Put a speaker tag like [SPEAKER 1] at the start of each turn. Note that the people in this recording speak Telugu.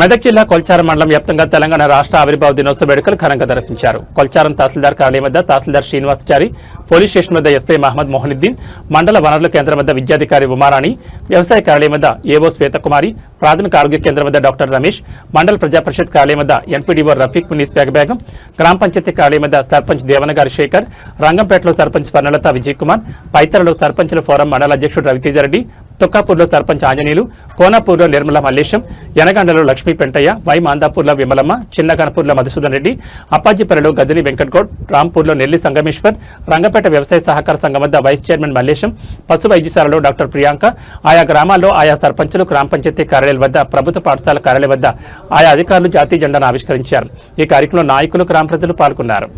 [SPEAKER 1] మెదక్ జిల్లా కొల్చారం మండలం వ్యాప్తంగా తెలంగాణ రాష్ట్ర ఆవిర్భావ దినోత్సవ వేడుకలు ఘనంగా నిర్వహించారు. కొల్చారం తహసీల్దార్ కార్యాలయం వద్ద తహసీల్దార్ శ్రీనివాసచారి, పోలీస్ స్టేషన్ వద్ద ఎస్ఐ మహమ్మద్ మొహనుద్దీన్, మండల వనరుల కేంద్రం వద్ద విద్యాధికారి ఉమారాణి, వ్యవసాయ కార్యాలయం వద్ద ఏవో శ్వేతకుమారి, ప్రాథమిక ఆరోగ్య కేంద్రం వద్ద డాక్టర్ రమేష్, మండల ప్రజా పరిషత్ కార్యాలయం వద్ద ఎన్పీడీఓ రఫీక్ మునీస్ బేగం, గ్రామ పంచాయతీ కార్యాలయం వద్ద సర్పంచ్ దేవనగారి శేఖర్, రంగంపేటలో సర్పంచ్ స్వర్ణలత విజయ్ కుమార్, పైతరలో సర్పంచుల ఫోరం మండల అధ్యక్షుడు రవితేజారెడ్డి, తొక్కాపూర్లో సర్పంచ్ ఆంజనేయులు, కోనాపూర్లో నిర్మల మల్లేశం, యనగండలో లక్ష్మీ పెంటయ్య, వై మాందాపూర్లో విమలమ్మ, చిన్నగనపూర్లో మధుసూదన్ రెడ్డి, అప్పాజీపల్లిలో గదిని వెంకట్గౌడ్, రాంపూర్లో నెల్లి సంగమేశ్వర్, రంగపేట వ్యవసాయ సహకార సంఘం వద్ద వైస్ చైర్మన్ మల్లేశం, పశు వైద్యశాలలో డాక్టర్ ప్రియాంక, ఆయా గ్రామాల్లో ఆయా సర్పంచులు, గ్రామ పంచాయతీ కార్యాలయాల వద్ద, ప్రభుత్వ పాఠశాల కార్యాలయం వద్ద ఆయా అధికారులు జాతీయ జెండాను ఆవిష్కరించారు. ఈ కార్యక్రమంలో నాయకులు, గ్రామ ప్రజలు పాల్గొన్నారు.